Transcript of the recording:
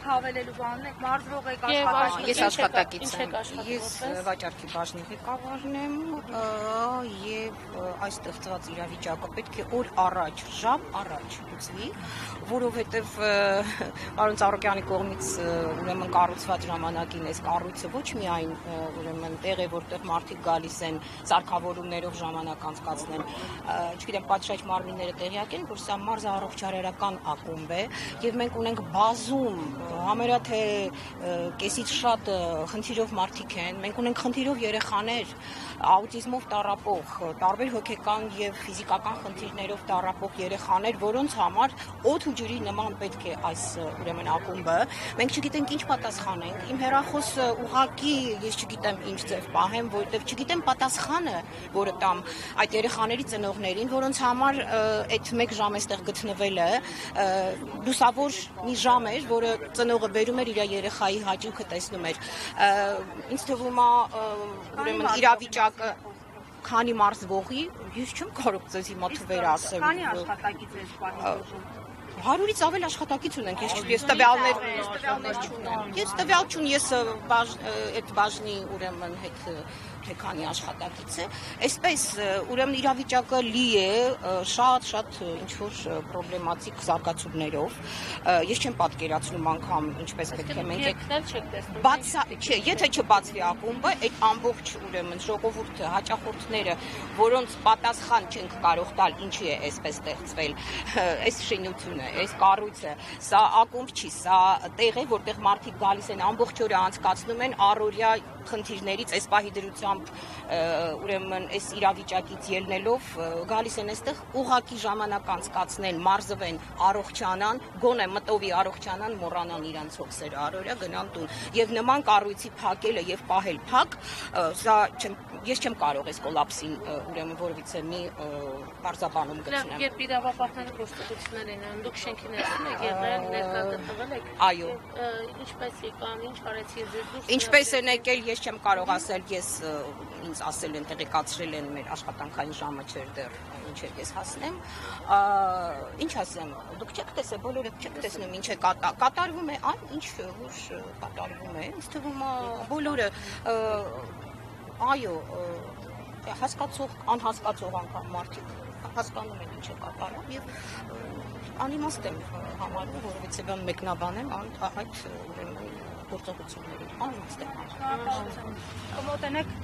հավելելու բանն եք, մարզվող եք, Ես աշխատակից եմ, ես վաճառքի բաժնի ղեկավարն եմ եւ այս ստեղծված իրավիճակը պետք է օր առաջ, ժամ առաջ լուծվի, որովհետեւ պարոն Ծառուկյանի կողմից ուրեմն կառուցված ժամանակին այս կառույցը ոչ միայն ուրեմն տեղ է, որտեղ մարդիկ գալիս են սարքավորումներով ժամանակ անցկացնեն, չգիտեմ, պատշաճ մարմինները տեղյակ են, որ սա մարզարարողջարերական ակումբ է եւ մենք ունենք բազում համարյա թե կեսից շատ խնդիրով մարդիկ են, մենք ունենք խնդիրով երեխաներ, աուտիզմով տառապող, տարբեր հոգեկան եւ ֆիզիկական խնդիրներով տառապող երեխաներ, որոնց համար օդ ու ջրի նման պետք է այս ուրեմն ակումբը, մենք չգիտենք ինչ պատասխանենք, իմ հեռախոսը ուղղակի ես չգիտեմ ինչ ձև պահեմ, որովհետեւ չգիտեմ պատասխանը, որը տամ այդ երեխաների ծնողներին, որոնց համար այդ 1 ժամ այստեղ գտնվելը լուսավոր մի ժամ էր, որը ծնողը բերում էր իր երեխայի հաճույքը տեսնում էր, ինձ թվում է ուրեմն իրավիճակը քանի մարզվողի, ես չեմ կարող ձեզ հիմա թվեր ասել։ Քանի աշխատակից եք պատասխանում։ 100-ից ավել աշխատակից ունենք, ես տվյալներ չունեմ։ Ես տվյալ չունեմ, ես այդ բաժնի ուրեմն հետ թե քանի աշխատակից է, այսպես ուրեմն իրավիճակը լի է շատ ինչ-որ պրոբլեմատիկ զարգացումներով, ես չեմ պատկերացնում անգամ ինչպես պետք է մենք եթե չբացվի ակումբը, այդ ամբողջ ուրեմն ժողովուրդը, հաճախորդները, որոնց պատասխան չենք կարող տալ, ինչի է այսպես ստեղծվել, այս շինությունը, այս կառույցը, սա ակումբ չի, սա տեղ է, որտեղ մարդիկ գալիս են ամբողջ օրը անցկացնում են առօրյա խնդիրներից, այս պահի դրությամբ ուրեմն այս իրավիճակից ելնելով գալիս են այստեղ ուղղակի ժամանակ անցկացնեն, մարզվեն, առողջանան, գոնե մտովի առողջանան, մոռանան իրանց հոգսերը, առօրյա գնան տուն։ Եվ նման կառույցի փակելը եւ պահել փակ, սա ես չեմ կարող այս կոլապսին ուրեմն որևիցե մի բարձաբանում գտնեմ։ Երբ իրավապահները գործողություններ են անում, դուք շենքի ներսում եք եղել, ներկա գտնվել եք։ Այո։ Ինչպես եկան, ինչ արեցի դուք։ Ինչպես են եկել, ես չեմ կարող ասել, ես ինձ ասել են, տեղեկացրել են մեր աշխատանքային ժամը չէր դեռ, ինչեր ես հասնեմ։ Ինչ ասեմ, դուք չեք տեսել, բոլորը չեք տեսնում ինչ է կատարվում է, այն ինչ որ կատարվում է, ինձ թվում է բոլորը այո, հասկացող, անհասկացող անգամ մարդիկ հասկանում են ինչ է կատարում եւ անիմաստ եմ համարում, որովհետեւ բան մեկնաբանեմ այդ ուրեմն գործողությունների անիմաստ եմ համարում։ Կմոտենեք